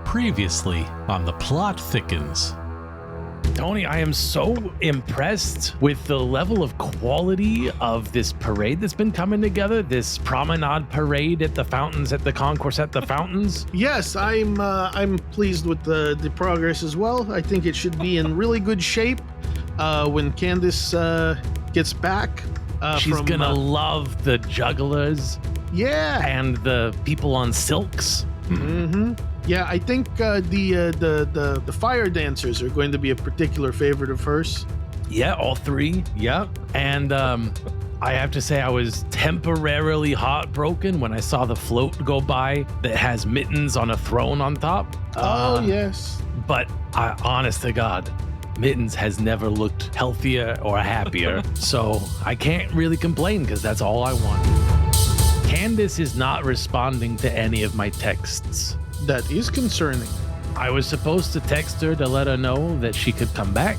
Previously on The Plot Thickens. Tony, I am so impressed with the level of quality of this parade that's been coming together, this promenade parade at the fountains, at the concourse at the fountains. Yes, I'm pleased with the progress as well. I think it should be in really good shape when Candice gets back. She's gonna love the jugglers. Yeah. And the people on silks. Mm-hmm. Yeah, I think the fire dancers are going to be a particular favorite of hers. Yeah, all three. Yeah. And I have to say I was temporarily heartbroken when I saw the float go by that has Mittens on a throne on top. Oh, yes. But honest to God, Mittens has never looked healthier or happier. So I can't really complain because that's all I want. Candice is not responding to any of my texts. That is concerning. I was supposed to text her to let her know that she could come back,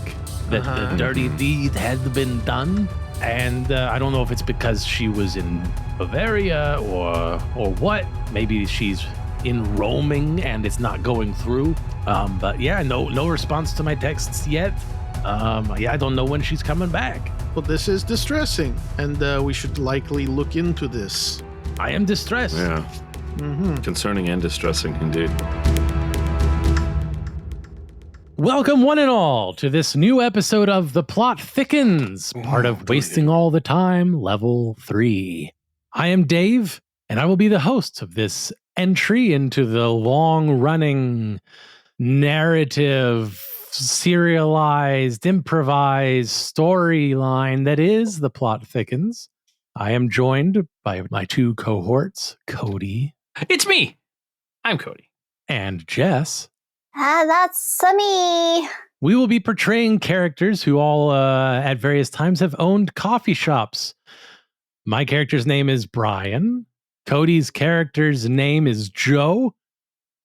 that the dirty deed had been done. And I don't know if it's because she was in Bavaria or what. Maybe she's in roaming and it's not going through. But yeah, no response to my texts yet. I don't know when she's coming back. Well, this is distressing, and we should likely look into this. I am distressed. Yeah. Mm-hmm. Concerning and distressing, indeed. Welcome, one and all, to this new episode of The Plot Thickens, part of Wasting All the Time, Level 3. I am Dave, and I will be the host of this entry into the long-running narrative, serialized, improvised storyline that is The Plot Thickens. I am joined by my two cohorts, Cody. It's me. I'm Cody. And Jess. That's me. We will be portraying characters who all, at various times, have owned coffee shops. My character's name is Brian. Cody's character's name is Joe.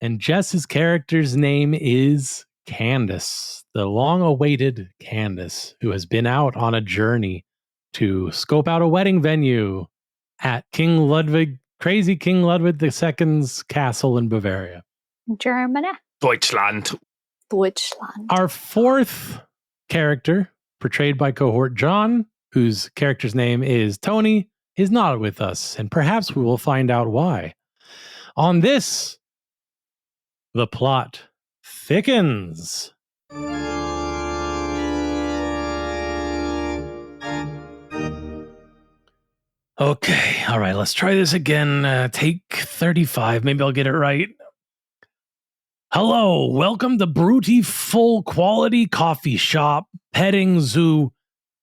And Jess's character's name is Candice, the long-awaited Candice, who has been out on a journey to scope out a wedding venue at Crazy King Ludwig II's castle in Bavaria. Germany. Deutschland. Our fourth character, portrayed by cohort John, whose character's name is Tony, is not with us, and perhaps we will find out why. On this, The Plot Thickens. Okay, all right, let's try this again. Take 35. Maybe I'll get it right. Hello, welcome to Bruty Full Quality Coffee Shop, Petting Zoo,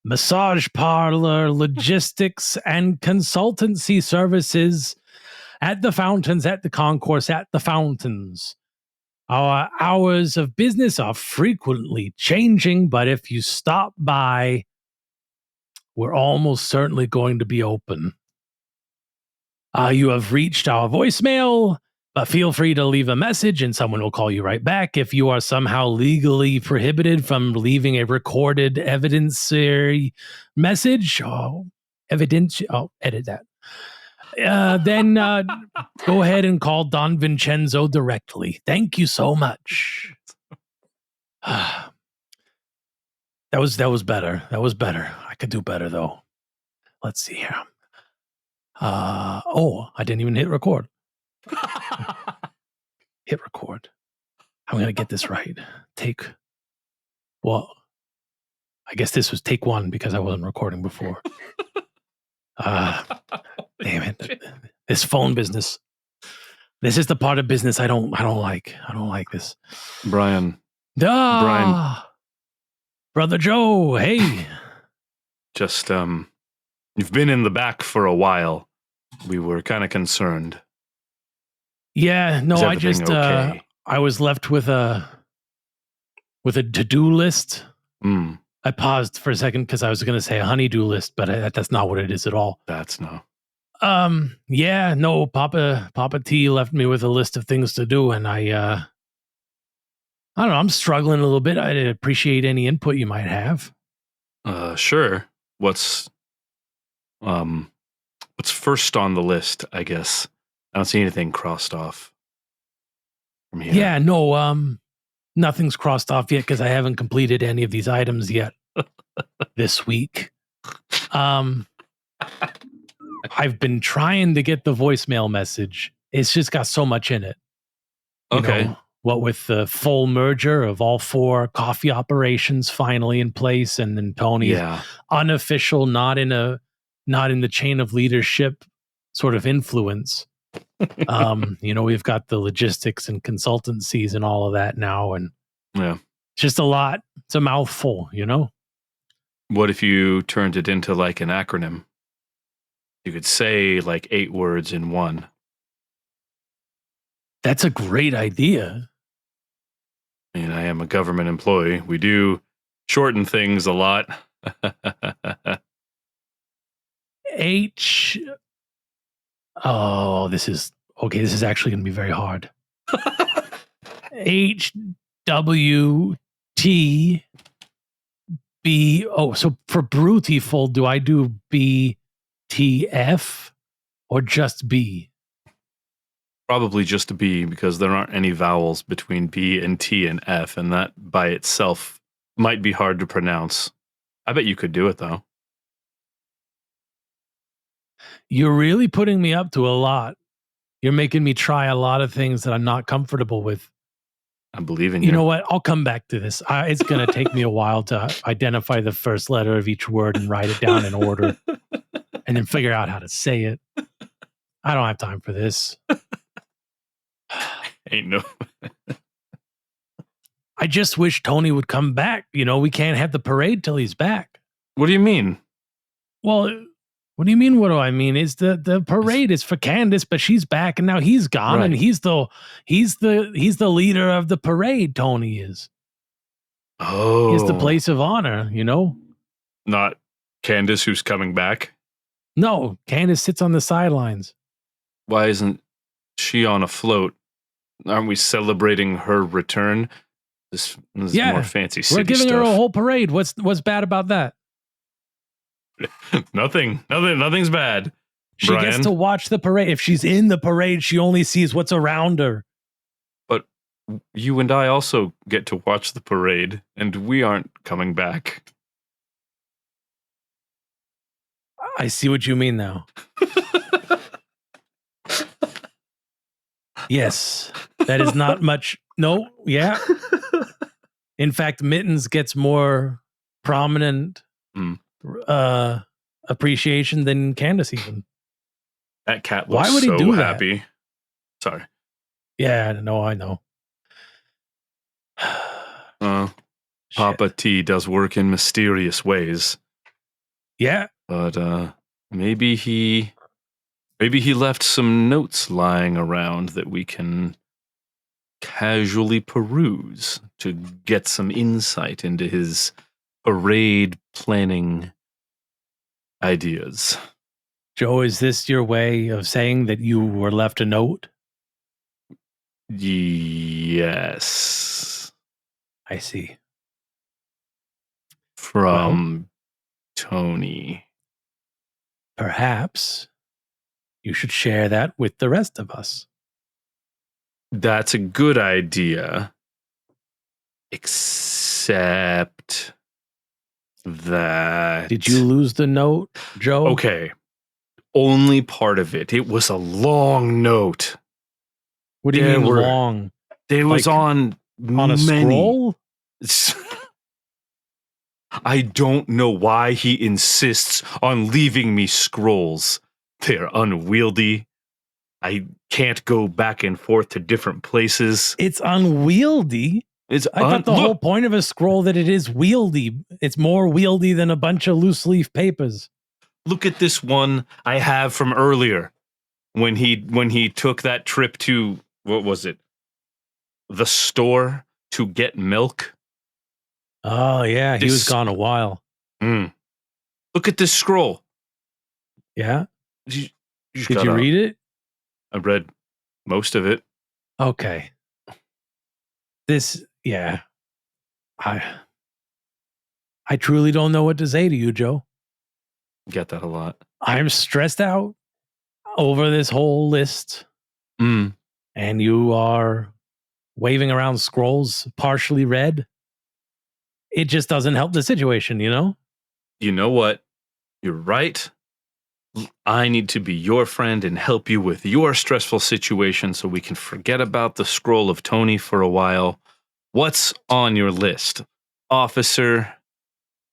Massage Parlor, Logistics, and Consultancy Services at the fountains, at the concourse, at the fountains. Our hours of business are frequently changing, but if you stop by, we're almost certainly going to be open. You have reached our voicemail, but feel free to leave a message and someone will call you right back. If you are somehow legally prohibited from leaving a recorded evidentiary message, edit that. Then go ahead and call Don Vincenzo directly. Thank you so much. That was better. That was better. I could do better though. Let's see here. I didn't even hit record. Hit record. I'm gonna get this right. I guess this was take one because I wasn't recording before. Damn it. This phone business. This is the part of business I don't like. I don't like this. Brian. Brian. Brother Joe, hey. Just, you've been in the back for a while. We were kind of concerned. Yeah, no, I just, okay? I was left with a to-do list. I paused for a second because I was going to say a honey-do list, but that's not what it is at all. That's no. Yeah, no, Papa T left me with a list of things to do, and I don't know, I'm struggling a little bit. I'd appreciate any input you might have. Sure. What's first on the list, I guess? I don't see anything crossed off. from here? Yeah, no, nothing's crossed off yet because I haven't completed any of these items yet this week. I've been trying to get the voicemail message. It's just got so much in it. You Okay. know, what with the full merger of all 4 coffee operations finally in place, and then Tony's unofficial, not in the chain of leadership sort of influence. We've got the logistics and consultancies and all of that now, and Yeah. it's just a lot. It's a mouthful, What if you turned it into like an acronym? You could say like 8 words in one. That's a great idea. I mean, I am a government employee. We do shorten things a lot. H. Oh, this is okay. This is actually going to be very hard. HWTB. Oh, so for Brutiful, do I do BTF or just B? Probably just a B, because there aren't any vowels between B and T and F, and that by itself might be hard to pronounce. I bet you could do it, though. You're really putting me up to a lot. You're making me try a lot of things that I'm not comfortable with. I believe in you. You know what? I'll come back to this. It's going to take me a while to identify the first letter of each word and write it down in order and then figure out how to say it. I don't have time for this. Ain't no. I just wish Tony would come back. We can't have the parade till he's back. What do you mean? Well, what do you mean? What do I mean? Is the parade is for Candice, but she's back and now he's gone, Right. and he's the leader of the parade. Tony is. Oh. He's the place of honor. Not Candice, who's coming back? No, Candice sits on the sidelines. Why isn't she on a float? Aren't we celebrating her return? This is more fancy city We're giving stuff. her a whole parade. What's bad about that? Nothing's bad. She Brian. gets to watch the parade. If she's in the parade, she only sees what's around her. But you and I also get to watch the parade, and we aren't coming back. I see what you mean now. Yes, that is not much. No, yeah. In fact, Mittens gets more prominent appreciation than Candice even. That cat looks Why would he so do happy. that? Sorry. Yeah, no, I know. Papa T does work in mysterious ways. Yeah. But maybe he left some notes lying around that we can casually peruse to get some insight into his parade planning ideas. Joe, is this your way of saying that you were left a note? Yes. I see. From Tony. Perhaps you should share that with the rest of us. That's a good idea. Except that... Did you lose the note, Joe? Okay. Only part of it. It was a long note. What do you mean long? It was on a scroll? I don't know why he insists on leaving me scrolls. They're unwieldy. I can't go back and forth to different places. It's unwieldy? I thought the whole point of a scroll that it is wieldy. It's more wieldy than a bunch of loose leaf papers. Look at this one I have from earlier when he took that trip to, what was it? The store to get milk. Oh, yeah. He was gone a while. Look at this scroll. Yeah? Did you read it? I read most of it. Okay. Yeah. I truly don't know what to say to you, Joe. Get that a lot. I'm stressed out over this whole list. And you are waving around scrolls partially read. It just doesn't help the situation, you know? You know what? You're right. I need to be your friend and help you with your stressful situation so we can forget about the scroll of Tony for a while. What's on your list? Officer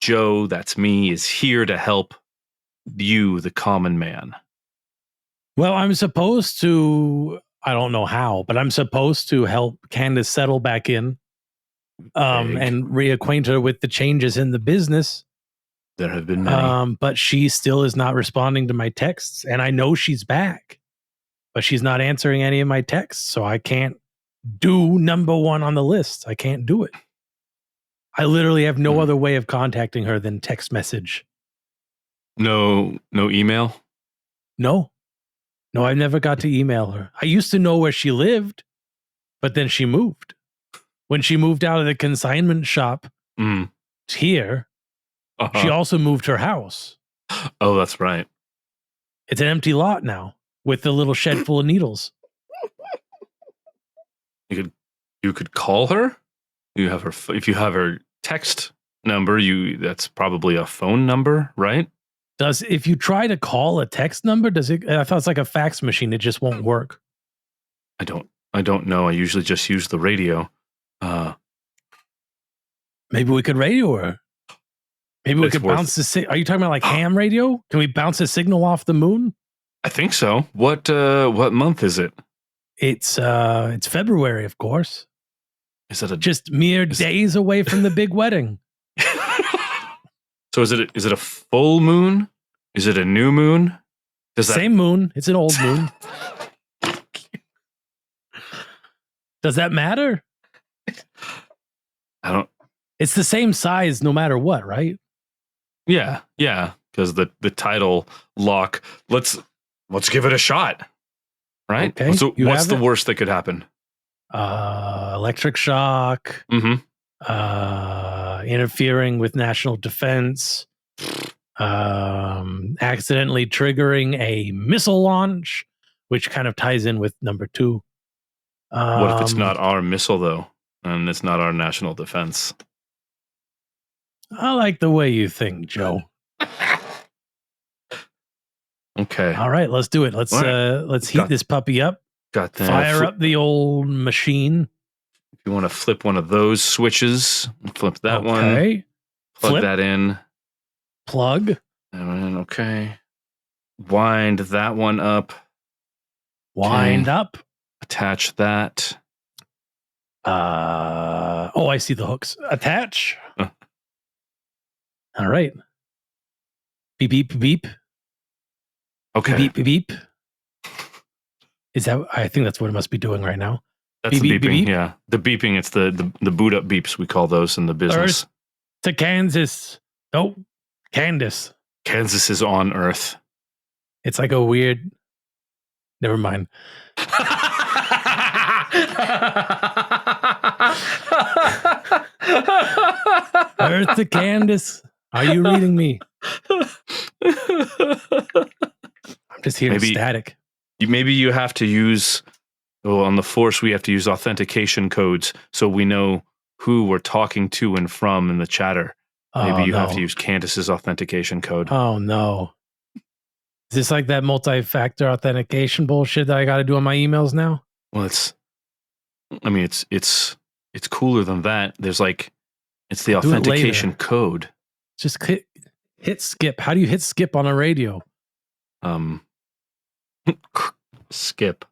Joe, that's me, is here to help you, the common man. Well, I'm supposed to, I don't know how, but I'm supposed to help Candice settle back in Vague. and reacquaint her with the changes in the business. There have been many. But she still is not responding to my texts, and I know she's back, but she's not answering any of my texts, so I can't do number one on the list. I can't do it. I literally have no other way of contacting her than text message. No email? No, I never got to email her. I used to know where she lived, but then she moved. When she moved out of the consignment shop here, she also moved her house. Oh, that's right. It's an empty lot now with a little shed full of needles. You could call her. You have her. If you have her text number, that's probably a phone number, right? If you try to call a text number, does it? I thought it's like a fax machine. It just won't work. I don't know. I usually just use the radio. Maybe we could radio her. Maybe we could bounce the. Are you talking about like ham radio? Can we bounce a signal off the moon? I think so. What month is it? It's February, of course. Is that just mere days away from the big wedding? So is it a full moon? Is it a new moon? Same moon. It's an old moon. Does that matter? I don't. It's the same size no matter what, right? Yeah. Because the title lock. Let's give it a shot. Right. Okay. So what's the worst that could happen? Electric shock. Interfering with national defense. Accidentally triggering a missile launch, which kind of ties in with number 2. What if it's not our missile though, and it's not our national defense? I like the way you think, Joe. Okay. All right, let's do it. Let's heat this puppy up. Got that. Fire up the old machine. If you want to flip one of those switches, flip that one. Plug that in. Plug. Okay. Wind that one up. Wind up. Attach that. I see the hooks. Attach. All right. Beep, beep, beep. Okay. Beep, beep, beep. Is that? I think that's what it must be doing right now. That's beep, the beep, beeping. beep, beep. Yeah, the beeping. It's the boot up beeps. We call those in the business. Earth to Kansas. Oh, Candice. Kansas is on Earth. It's like a weird. Never mind. Earth to Candice. Are you reading me? I'm just hearing static. Maybe you have to use. Well, on the Force, we have to use authentication codes so we know who we're talking to and from in the chatter. Maybe you have to use Candice's authentication code. Oh no! Is this like that multi-factor authentication bullshit that I got to do on my emails now? Well, it's cooler than that. There's it's the authentication code. Just hit skip. How do you hit skip on a radio? Skip.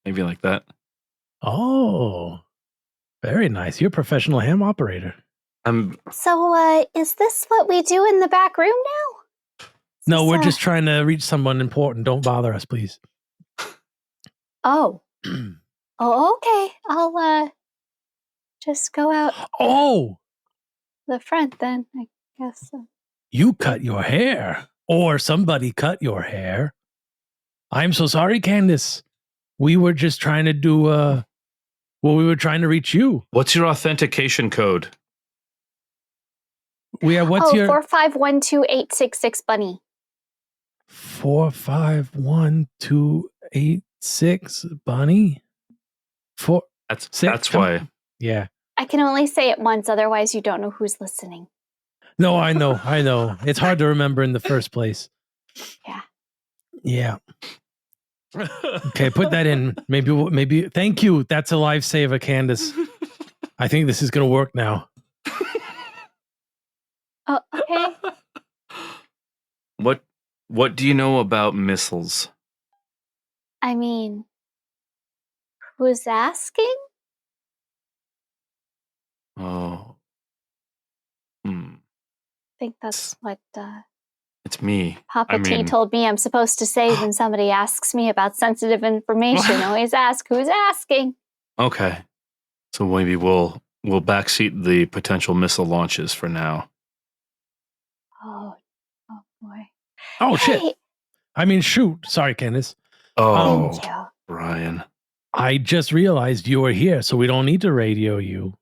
Maybe like that. Oh, very nice. You're a professional ham operator. So, is this what we do in the back room now? No, we're just trying to reach someone important. Don't bother us, please. Oh. Oh, okay. I'll just go out. Oh, the front then, I guess. You cut your hair, or somebody cut your hair. I'm so sorry, Candice. We were just trying to do. We were trying to reach you. What's your authentication code? What's your 4512866 bunny? 4512866 bunny. That's why. Yeah. I can only say it once, otherwise you don't know who's listening. No, I know. It's hard to remember in the first place. Yeah. Yeah. Okay, put that in. Maybe. Thank you. That's a lifesaver, Candice. I think this is going to work now. Oh, okay. What do you know about missiles? I mean, who's asking? Oh. I think that's what It's me. Papa T told me I'm supposed to say when somebody asks me about sensitive information. Always ask who's asking. Okay. So maybe we'll backseat the potential missile launches for now. Oh boy. Oh, Hey, shit. I mean, shoot. Sorry, Candice. Oh, thank you. Brian. I just realized you were here, so we don't need to radio you.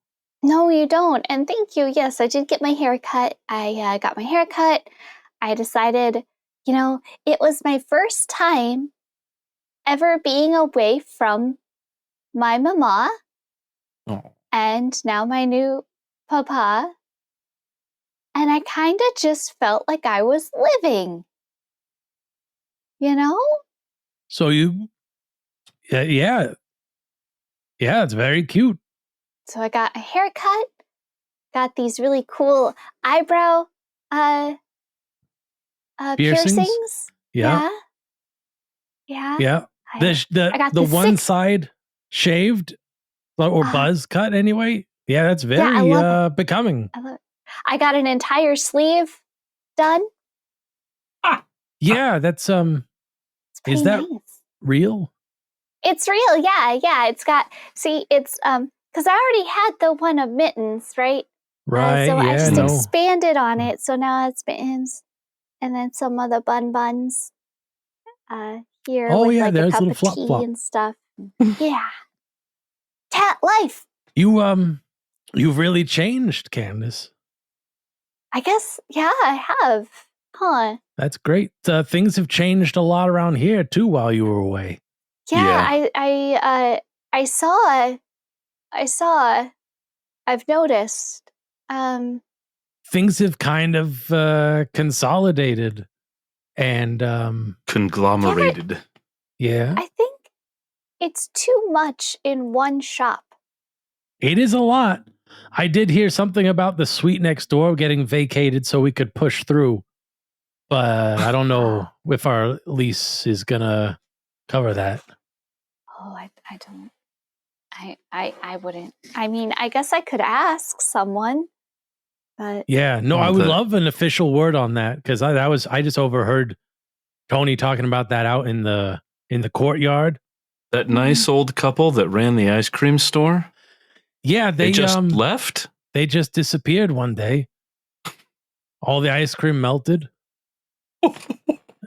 No, you don't. And thank you. Yes, I did get my hair cut. I got my hair cut. I decided, it was my first time ever being away from my mama Oh. and now my new papa. And I kind of just felt like I was living, So you, yeah, it's very cute. So I got a haircut, got these really cool eyebrow piercings. Yeah. Yeah. The one side shaved or buzz cut anyway. Yeah, that's very becoming. I got an entire sleeve done. Yeah, that's It's is that nice. real? It's real, yeah. It's got it's because I already had the one of mittens, right? Right. So I just no. expanded on it. So now it's mittens, and then some of the buns here Oh, with yeah, like a there's cup little of flop, tea flop. and stuff. Yeah. Tat life. You've really changed, Candice. I guess, yeah, I have. Huh. That's great. Things have changed a lot around here too while you were away. Yeah. I saw. I've noticed. Things have kind of consolidated and conglomerated. Yeah. I think it's too much in one shop. It is a lot. I did hear something about the suite next door getting vacated so we could push through. But I don't know if our lease is gonna cover that. Oh, I don't. I wouldn't. I mean, I guess I could ask someone, but Yeah, no, I would love an official word on that because I just overheard Tony talking about that out in the courtyard. That nice old couple that ran the ice cream store. Yeah, they just left. They just disappeared one day. All the ice cream melted,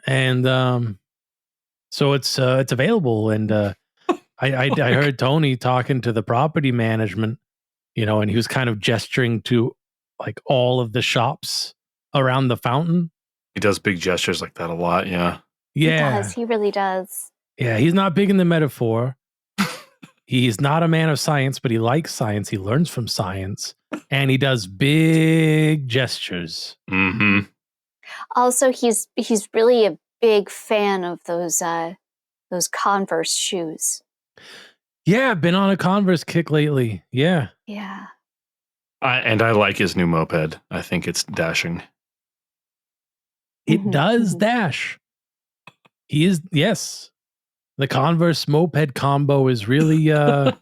and so it's available. And I heard Tony talking to the property management, and he was kind of gesturing to like all of the shops around the fountain. He does big gestures like that a lot. Yeah. Yeah. He does. He really does. Yeah. He's not big in the metaphor. He's not a man of science, but he likes science. He learns from science and he does big gestures. Mm-hmm. Also, he's really a big fan of those Converse shoes. Yeah, been on a Converse kick lately. Yeah. Yeah. I like his new moped. I think it's dashing. It does dash. He is, yes. The Converse moped combo is really, I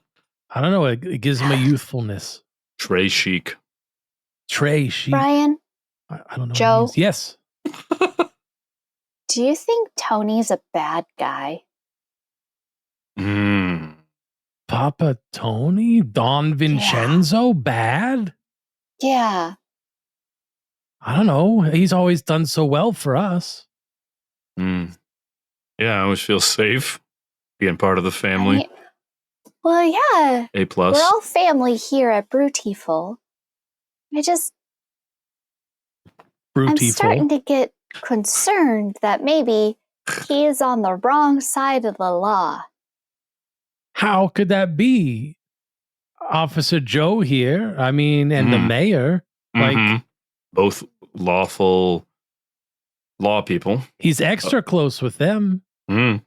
don't know, it gives him a youthfulness. Trey chic. Brian? I don't know. Joe? Yes. Do you think Tony's a bad guy? Papa Tony? Don Vincenzo? Bad? Yeah. I don't know. He's always done so well for us. Yeah, I always feel safe being part of the family. Well, yeah. A+. We're all family here at Brutiful. I'm starting to get concerned that maybe he is on the wrong side of the law. How could that be? Officer Joe here. I mean, and the mayor. Like, Mhm. Both lawful law people. he's extra close with them. Mm.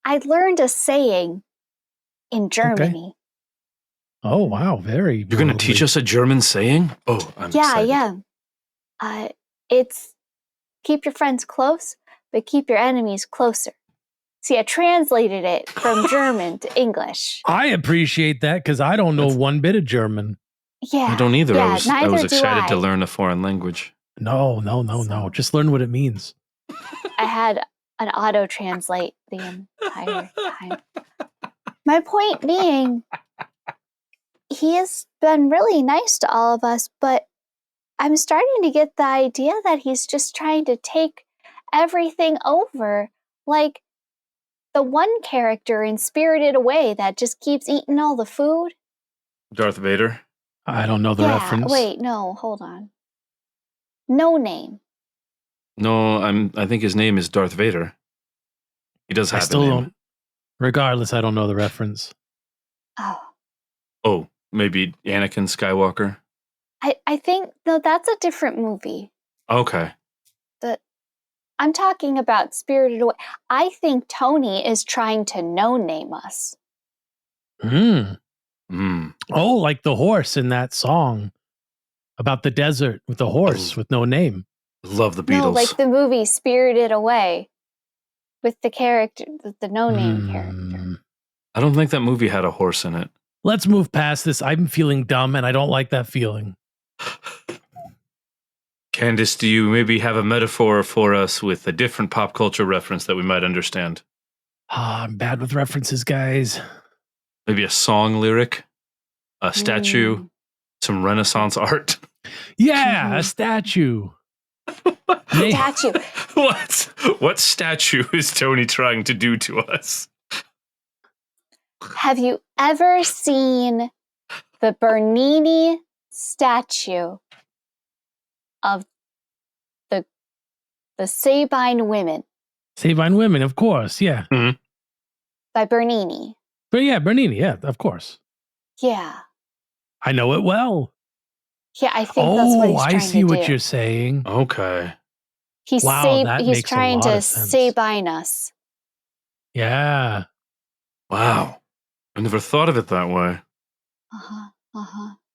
I learned a saying in Germany. Oh, wow. Very. You're going to teach us a German saying? Oh, I'm excited. Yeah. It's keep your friends close, but keep your enemies closer. See, I translated it from German to English. I appreciate that because I don't know one bit of German. Yeah. I don't either. Yeah, I was neither do excited to I. learn a foreign language. No. So- Just learn what it means. I had an auto translate the entire time. My point being, he has been really nice to all of us, but I'm starting to get the idea that he's just trying to take everything over. Like the one character in Spirited Away that just keeps eating all the food. Darth Vader? I don't know the reference. Wait, no, hold on. No Name. No, I think his name is Darth Vader. He does I have still a name. don't. Regardless, I don't know the reference. Oh. Oh, maybe Anakin Skywalker? I think, no, that's a different movie. Okay. I'm talking about Spirited Away. I think Tony is trying to no-name us. Mm. Mm. Oh, like the horse in that song about the desert with the horse with no name. Love the Beatles. No, like the movie Spirited Away with the character, the no-name character. I don't think that movie had a horse in it. Let's move past this. I'm feeling dumb and I don't like that feeling. Candice, do you maybe have a metaphor for us with a different pop culture reference that we might understand? I'm bad with references, guys. Maybe a song lyric, a statue, some Renaissance art. Yeah, a statue. Statue. What statue is Tony trying to do to us? Have you ever seen the Bernini statue of the Sabine Women Sabine Women, of course. Yeah. by Bernini? But yeah, Bernini. Yeah, of course. Yeah. I know it well. Yeah, I think that's what he's trying to do. I see what you're saying. Okay. He's that he's makes a trying lot to of sense. Sabine us. Yeah. Wow. I never thought of it that way.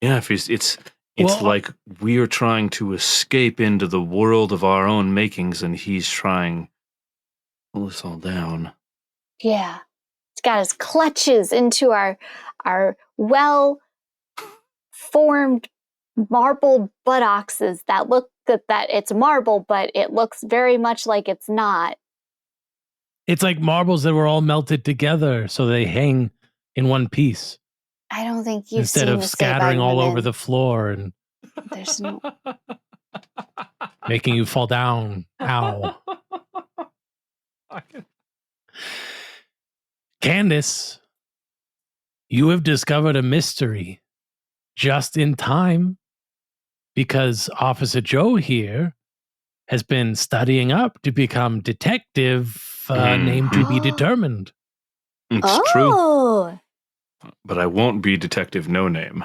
Yeah, if it's Well, like we're trying to escape into the world of our own makings, and he's trying to pull us all down. Yeah. He's got his clutches into our well formed marble buttocks that look that it's marble, but it looks very much like it's not. It's like marbles that were all melted together so they hang in one piece I don't think you've instead seen of the scattering Sabine all Women. over the floor and There's no. making you fall down. Ow. Candice, you have discovered a mystery just in time because Officer Joe here has been studying up to become detective, name to be determined. It's true, Oh, but I won't be Detective No Name.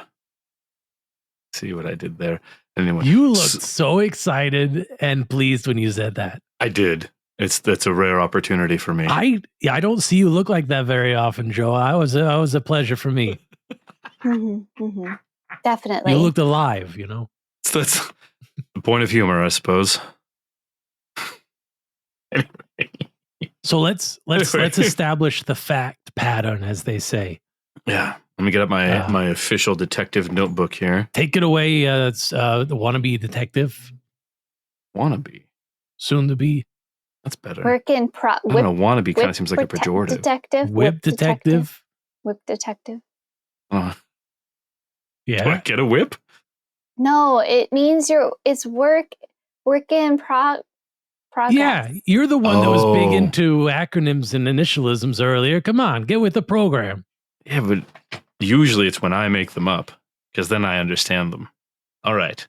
See what I did there? Anyway, You looked so excited and pleased when you said that. I did. That's a rare opportunity for me. I don't see you look like that very often, Joe. I was a pleasure for me. Definitely. You looked alive, you know. That's the point of humor, I suppose. So let's establish the fact pattern, as they say. Yeah. Let me get up my official detective notebook here. Take it away, the wannabe detective. Wannabe. Soon to be. That's better. Work in I don't know. Wannabe kind of seems like a pejorative. Detective. Whip detective. Whip detective. Yeah. Do I Yeah. get a whip? No, it means it's work in progress. Yeah, you're the one that was big Oh. into acronyms and initialisms earlier. Come on, get with the program. Yeah, but usually it's when I make them up, because then I understand them. All right.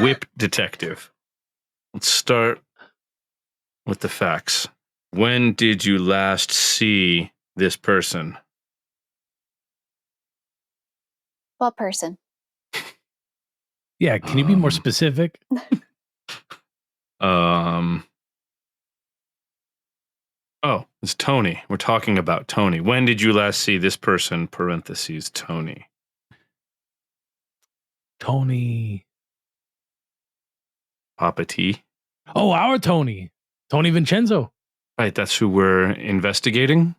Whip detective. Let's start with the facts. When did you last see this person? What person? Yeah, can you be more specific? Oh, it's Tony. We're talking about Tony. When did you last see this person, parentheses, Tony? Tony. Papa T? Oh, our Tony. Tony Vincenzo. Right, that's who we're investigating?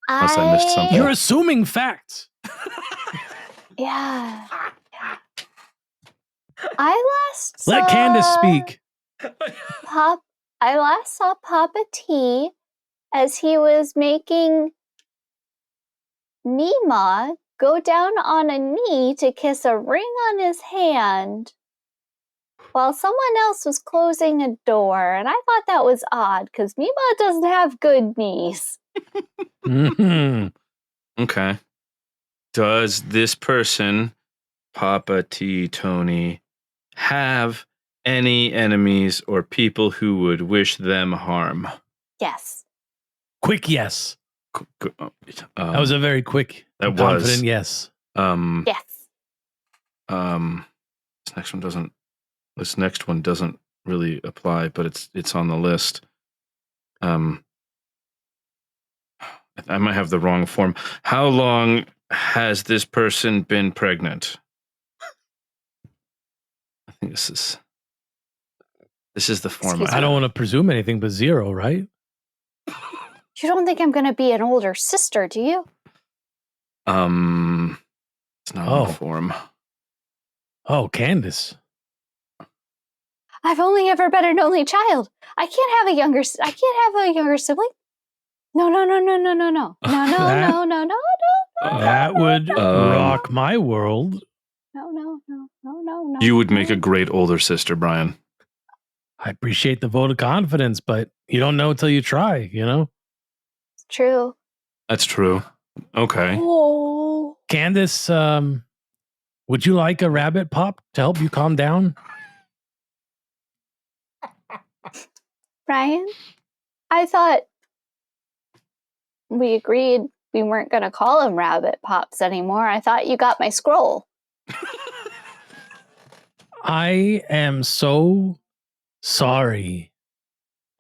Unless I missed something. You're assuming facts. Yeah. I last saw Let Candice speak. I last saw Papa T as he was making Nima go down on a knee to kiss a ring on his hand while someone else was closing a door. And I thought that was odd because Nima doesn't have good knees. Mhm. Okay. Does this person, Papa T. Tony, have any enemies or people who would wish them harm? Yes. Quick yes. That was a very quick, that confident was. yes. Yes. This next one doesn't really apply, but it's on the list. I might have the wrong form. How long has this person been pregnant? I think this is the form. Excuse I don't want to presume anything but 0, right? You don't think I'm going to be an older sister, do you? It's not on the form. Oh, Candice. I've only ever been an only child. I can't have a younger sibling. No. That would rock my world. No. You would make a great older sister, Brian. I appreciate the vote of confidence, but you don't know until you try, you know? It's true. That's true. Okay. Oh. Candice, would you like a rabbit pop to help you calm down? Brian, I thought we agreed we weren't going to call them rabbit pops anymore. I thought you got my scroll. I am so sorry,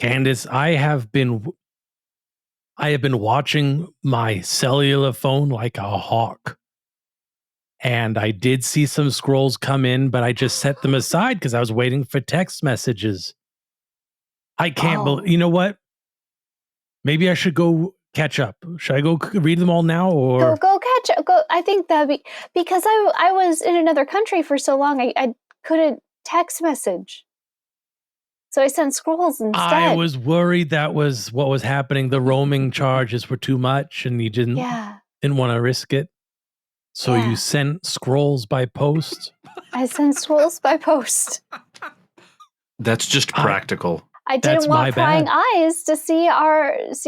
Candice. I have been watching my cellular phone like a hawk. And I did see some scrolls come in, but I just set them aside because I was waiting for text messages. I can't believe, you know what? Maybe I should go catch up. Should I go read them all now, or go catch up? Go. I think that'd be because I was in another country for so long. I couldn't text message, so I sent scrolls instead. I was worried that was what was happening. The roaming charges were too much, and you didn't want to risk it. So you sent scrolls by post? I sent scrolls by post. That's just practical. I didn't want prying eyes to see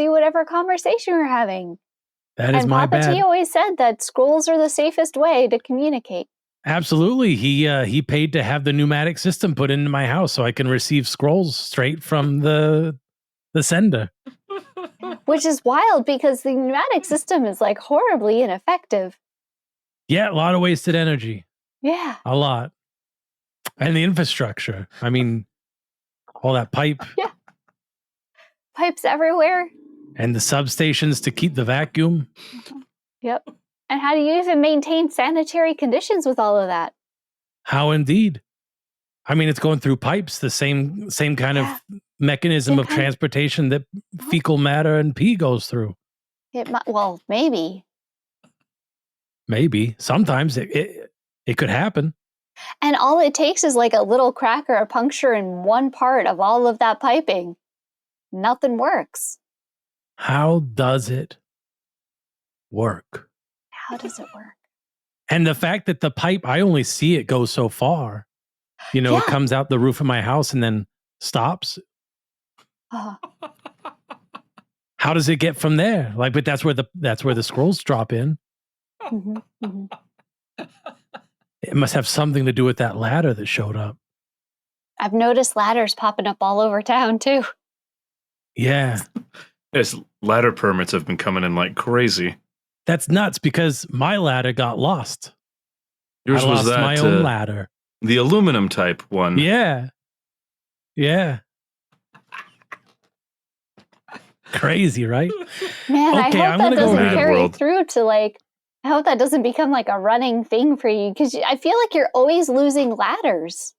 whatever conversation we're having. That is my bad. Papa T always said that scrolls are the safest way to communicate. Absolutely. He paid to have the pneumatic system put into my house so I can receive scrolls straight from the sender. Which is wild because the pneumatic system is like horribly ineffective. Yeah, a lot of wasted energy. Yeah. A lot. And the infrastructure. I mean, all that pipe. Yeah. Pipes everywhere. And the substations to keep the vacuum. Yep. And how do you even maintain sanitary conditions with all of that? How indeed? I mean, it's going through pipes, the same kind of mechanism of transportation that fecal matter and pee goes through. Well, maybe. Maybe. Sometimes it could happen. And all it takes is like a little crack or a puncture in one part of all of that piping. Nothing works. How does it work? How does it work? And the fact that the pipe, I only see it go so far. You know, it comes out the roof of my house and then stops. How does it get from there? Like, but that's where the scrolls drop in. Mm-hmm, mm-hmm. It must have something to do with that ladder that showed up. I've noticed ladders popping up all over town too. Yeah. Yes, ladder permits have been coming in like crazy. That's nuts because my ladder got lost. Yours I was lost that my own ladder. the aluminum type one. Yeah. Yeah. Crazy, right? Man, I Okay, hope I'm that gonna go doesn't read it. carry World. through to like. I hope that doesn't become like a running thing for you because I feel like you're always losing ladders.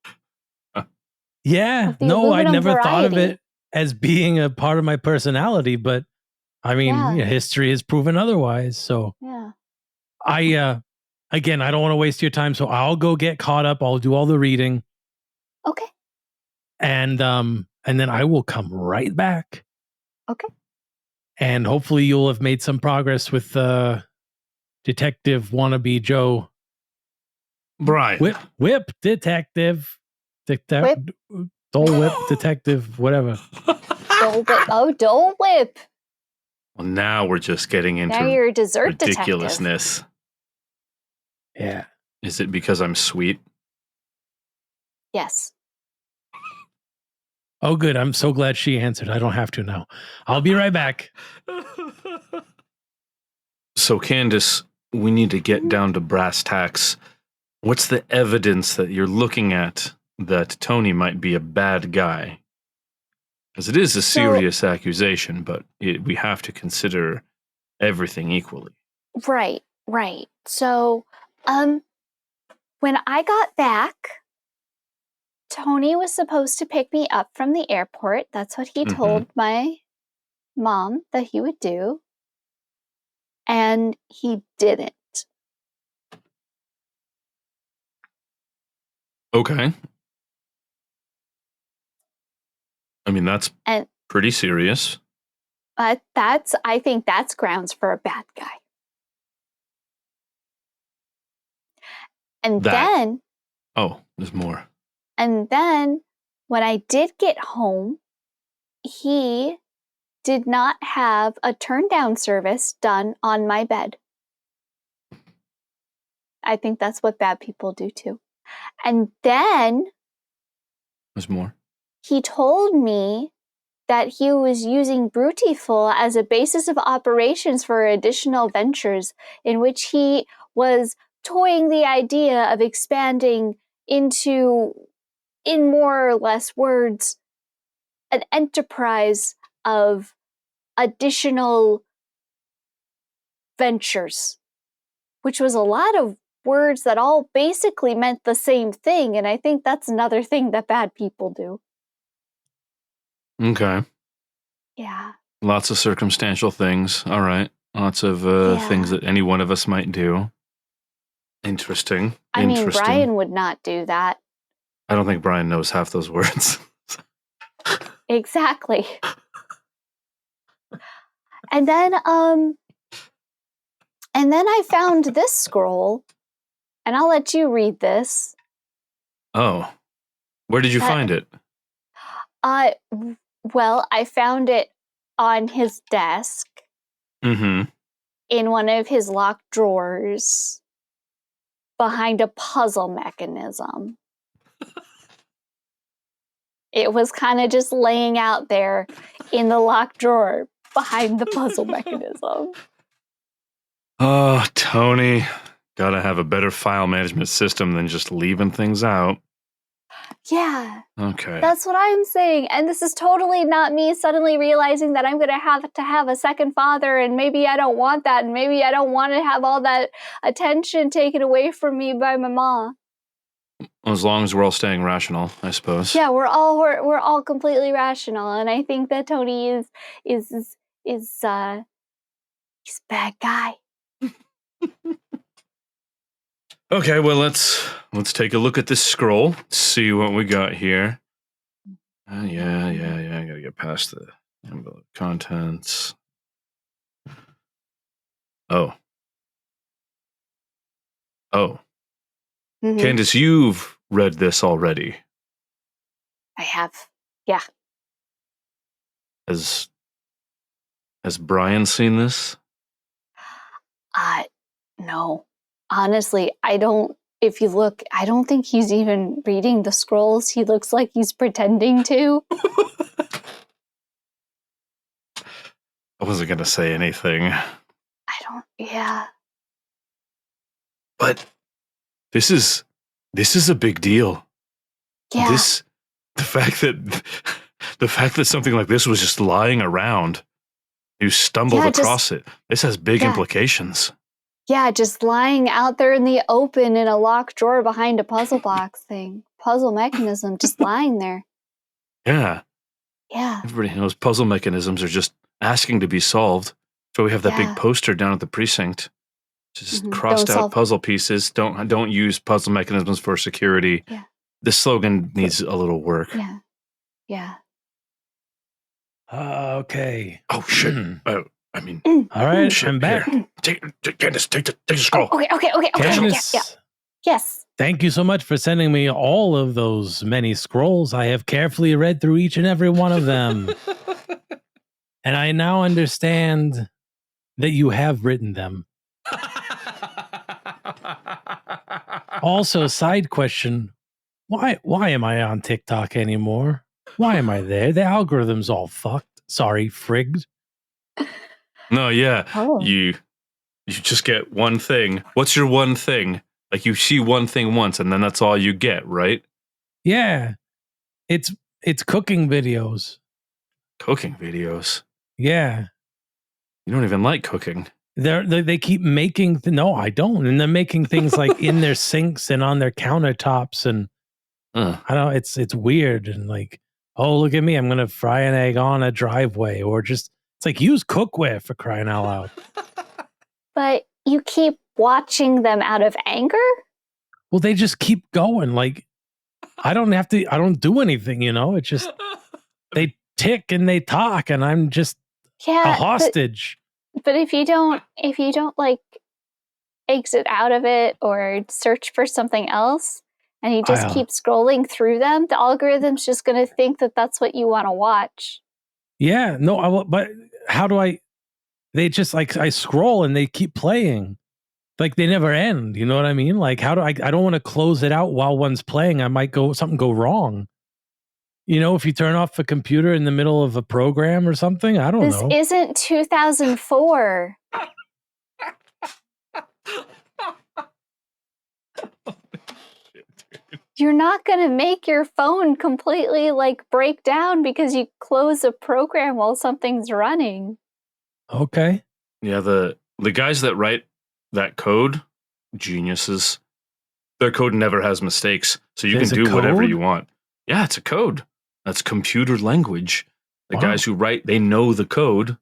Yeah. Of the No, I aluminum never thought of variety. it as being a part of my personality, but I mean, Yeah. yeah, history has proven otherwise. So Yeah. again, I don't want to waste your time, so I'll go get caught up. I'll do all the reading, Okay. and then I will come right back. Okay. And hopefully you'll have made some progress with Detective Wannabe Joe. Brian. Whip Detective. Whip. Dole Whip Detective, whatever. Dole Whip. Oh, Dole Whip. Well, now we're just getting Now into you're a dessert detective. ridiculousness. Yeah. Is it because I'm sweet? Yes. Oh, good. I'm so glad she answered. I don't have to now. I'll be right back. So, Candice, we need to get down to brass tacks. What's the evidence that you're looking at that Tony might be a bad guy? Because it is a serious accusation, but we have to consider everything equally. Right. So, when I got back, Tony was supposed to pick me up from the airport. That's what he told my mom that he would do. And he didn't. Okay. I mean, that's And pretty serious. I think that's grounds for a bad guy. And then, Oh, there's more. and then when I did get home, he did not have a turn down service done on my bed. I think that's what bad people do too. And then There's more. he told me that he was using Brutiful as a basis of operations for additional ventures in which he was toying the idea of expanding into, in more or less words, an enterprise of additional ventures, which was a lot of words that all basically meant the same thing. And I think that's another thing that bad people do. Okay. Yeah. Lots of circumstantial things. All right. Lots of things that any one of us might do. Interesting. I mean, Brian would not do that. I don't think Brian knows half those words. Exactly. And then I found this scroll, and I'll let you read this. Oh. Where did you find it? Well, I found it on his desk. Mm-hmm. In one of his locked drawers behind a puzzle mechanism. It was kind of just laying out there in the locked drawer behind the puzzle mechanism. Oh, Tony. Gotta have a better file management system than just leaving things out. Yeah. Okay. That's what I'm saying. And this is totally not me suddenly realizing that I'm going to have a second father, and maybe I don't want that, and maybe I don't want to have all that attention taken away from me by my mom. As long as we're all staying rational, I suppose. Yeah, we're all completely rational, and I think that Tony is he's a bad guy. Okay, well let's take a look at this scroll. See what we got here. Yeah. I gotta get past the envelope contents. Oh. Mm-hmm. Candice, you've read this already. I have. Yeah. Has Brian seen this? No. Honestly, I don't. If you look, I don't think he's even reading the scrolls. He looks like he's pretending to. I wasn't gonna say anything. Yeah. But This is a big deal. Yeah. The fact that something like this was just lying around, you stumbled across it. This has big implications. Yeah, just lying out there in the open in a locked drawer behind a puzzle box thing. Puzzle mechanism just lying there. Yeah. Yeah. Everybody knows puzzle mechanisms are just asking to be solved. So we have that big poster down at the precinct. Just crossed out puzzle pieces. Don't use puzzle mechanisms for security. Yeah. This slogan needs a little work. Yeah. Yeah. Okay. Oh shit. I mean, all right, shit, I'm back. Candice, take the scroll. Okay. Candice, Yeah. Yes. thank you so much for sending me all of those many scrolls. I have carefully read through each and every one of them. And I now understand that you have written them. Also, side question, why am I on TikTok anymore? Why am I there? The algorithm's all fucked. Sorry, frigged. No, yeah. Oh. You just get one thing. What's your one thing? Like you see one thing once and then that's all you get, right? Yeah. It's cooking videos. Cooking videos. Yeah. You don't even like cooking. They keep making no, I don't. And they're making things like in their sinks and on their countertops, and I don't. It's weird, and like, oh, look at me, I'm gonna fry an egg on a driveway, or just it's like use cookware for crying out loud. But you keep watching them out of anger? Well, they just keep going. Like I don't do anything, you know. It's just they tick and they talk, and I'm just a hostage. But if you don't like exit out of it or search for something else, and you just keep scrolling through them, the algorithm's just going to think that that's what you want to watch. Yeah, no, but how do I? They just like I scroll and they keep playing, like they never end. You know what I mean? Like how do I don't want to close it out while one's playing. I might something go wrong. You know, if you turn off a computer in the middle of a program or something, I don't know. This isn't 2004. You're not going to make your phone completely like break down because you close a program while something's running. Okay. Yeah, the guys that write that code, geniuses. Their code never has mistakes, so you can do whatever you want. Yeah, it's a code. That's computer language. The guys who write, they know the code,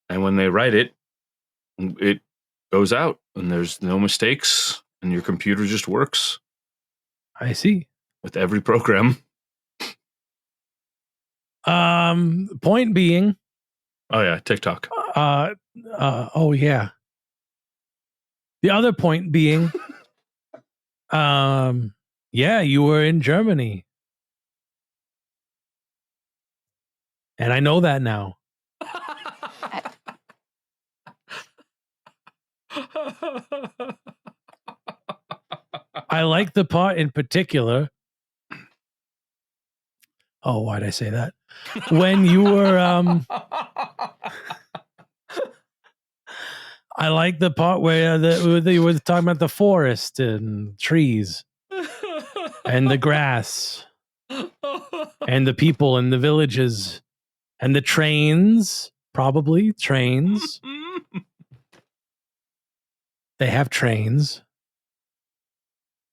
and when they write it, it goes out, and there's no mistakes, and your computer just works. I see. With every program. Point being. Oh yeah, TikTok. Oh yeah. The other point being, yeah, you were in Germany. And I know that now. I like the part in particular. Oh, why'd I say that? When you were, I like the part where you were talking about the forest and trees and the grass and the people and the villages and the trains, probably trains. They have trains.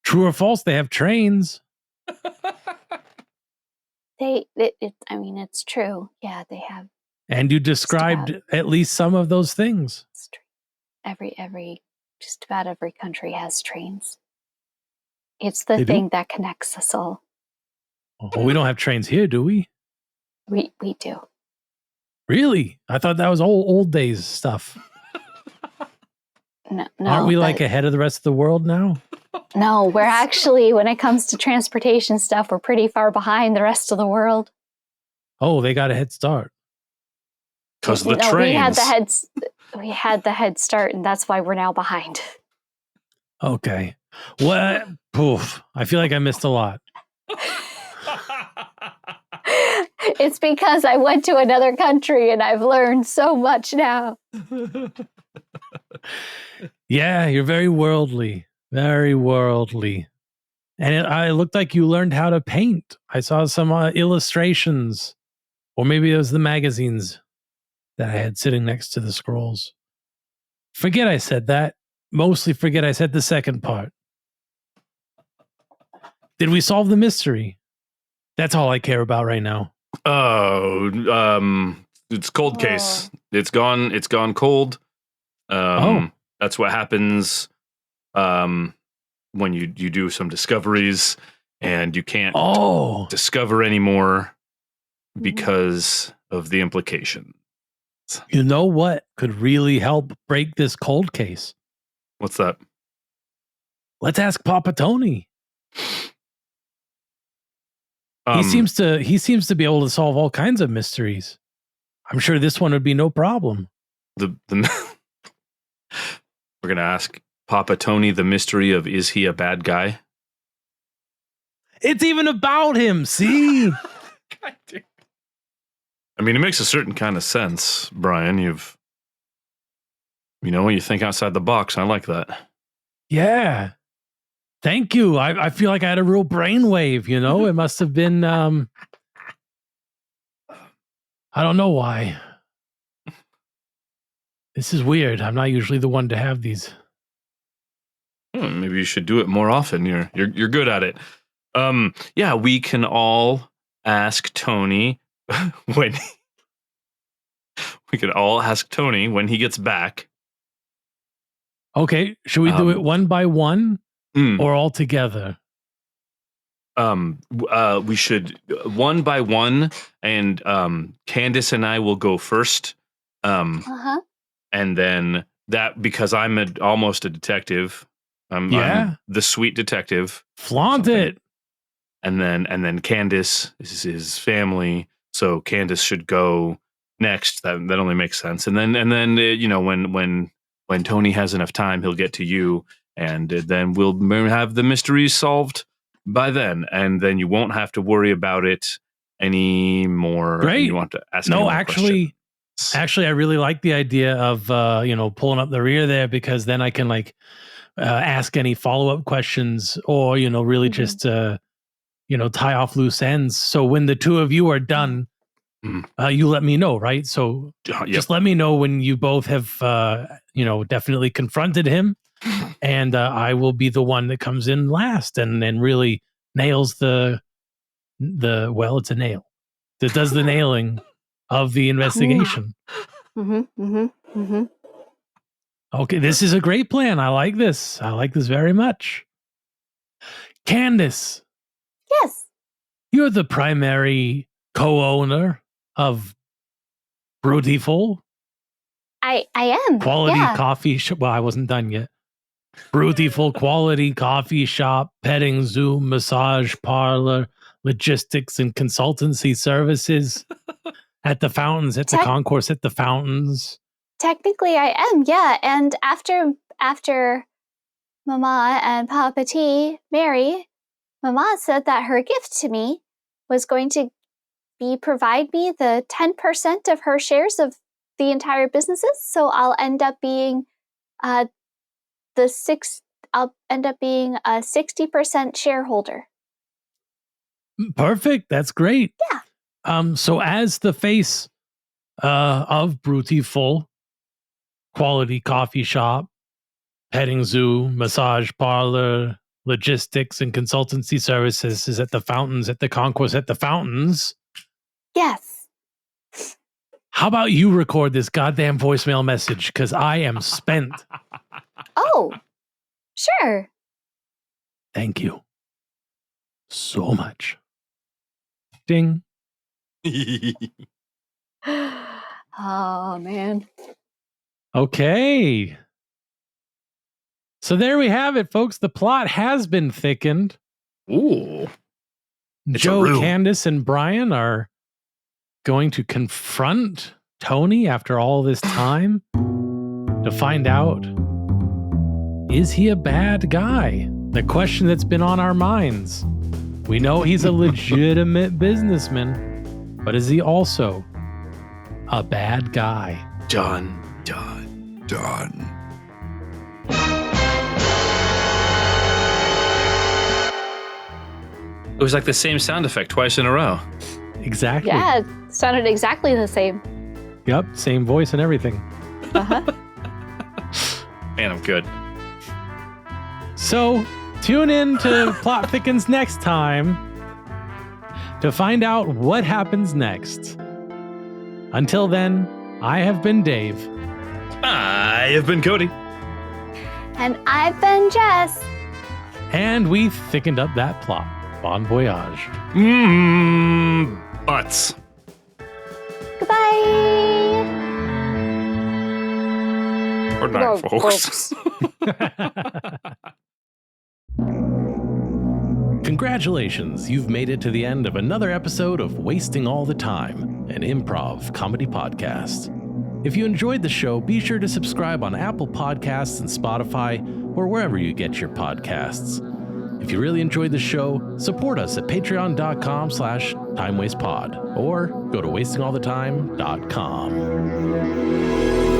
True or false, they have trains. I mean, it's true. Yeah, they have. And you described at least some of those things. Just about every country has trains. It's the thing that connects us all. Well, we don't have trains here, do we? We do. Really? I thought that was old days stuff. No, aren't we like ahead of the rest of the world now? No, we're actually, when it comes to transportation stuff, we're pretty far behind the rest of the world. Oh, they got a head start. Because of the trains. We had the head start, and that's why we're now behind. Okay. What? Poof. I feel like I missed a lot. It's because I went to another country and I've learned so much now. Yeah, you're very worldly. Very worldly. And it looked like you learned how to paint. I saw some illustrations. Or maybe it was the magazines that I had sitting next to the scrolls. Forget I said that. Mostly forget I said the second part. Did we solve the mystery? That's all I care about right now. Oh, it's cold case. It's gone cold. That's what happens when you do some discoveries and you can't discover anymore because of the implication. You know what could really help break this cold case? What's that? Let's ask Papa Tony. He seems to be able to solve all kinds of mysteries. I'm sure this one would be no problem. We're gonna ask Papa Tony the mystery of, is he a bad guy? It's even about him. See. I mean, it makes a certain kind of sense, Brian. You think outside the box. I like that. Yeah. Thank you. I feel like I had a real brainwave, It must have been, I don't know why. This is weird. I'm not usually the one to have these. Maybe you should do it more often. You're good at it. Yeah, we can all ask Tony when he gets back. Okay, should we do it one by one or all together? We should one by one, and Candice and I will go first. And then that, because I'm almost a detective. I'm the sweet detective. Flaunt it. And then Candice is his family, so Candice should go next. That only makes sense. And then when Tony has enough time, he'll get to you, and then we'll have the mysteries solved by then, and then you won't have to worry about it anymore. Great. You want to ask? No, actually, I really like the idea of pulling up the rear there, because then I can ask any follow-up questions, or really just tie off loose ends. So when the two of you are done, you let me know, right? So just let me know when you both have definitely confronted him, and I will be the one that comes in last and really nails it's a nail that does the nailing of the investigation. Okay, this is a great plan. I like this. I like this very much. Candice. Yes. You're the primary co-owner of Beautiful. I am. Quality coffee shop. Well, I wasn't done yet. Beautiful quality coffee shop, petting zoo, massage parlor, logistics and consultancy services at the fountains, at the concourse, at the fountains. Technically, I am, yeah. And after Mama and Papa T marry, Mama said that her gift to me was going to provide me the 10% of her shares of the entire businesses. So I'll end up being a 60% shareholder. Perfect. That's great. Yeah. So as the face of Beautiful quality coffee shop, petting zoo, massage parlor, logistics and consultancy services is at the fountains, at the concourse, at the fountains. Yes. How about you record this goddamn voicemail message? Because I am spent. Oh, sure. Thank you so much. Ding. Oh, man. Okay. So there we have it, folks. The plot has been thickened. Ooh. Joe, Candice, and Brian are going to confront Tony after all this time to find out, is he a bad guy? The question that's been on our minds. We know he's a legitimate businessman, but is he also a bad guy? Done. It was like the same sound effect twice in a row. Exactly. Yeah, it sounded exactly the same. Yep. Same voice and everything. Uh-huh. Man, I'm good. So tune in to Plot Thickens next time to find out what happens next. Until then, I have been Dave. I have been Cody. And I've been Jess. And we thickened up that plot. Bon voyage. Butts. Goodbye. Or not, Whoa, folks. Congratulations, you've made it to the end of another episode of Wasting All the Time, an improv comedy podcast. If you enjoyed the show, be sure to subscribe on Apple Podcasts and Spotify, or wherever you get your podcasts. If you really enjoyed the show, support us at patreon.com/timewastepod, or go to wastingallthetime.com.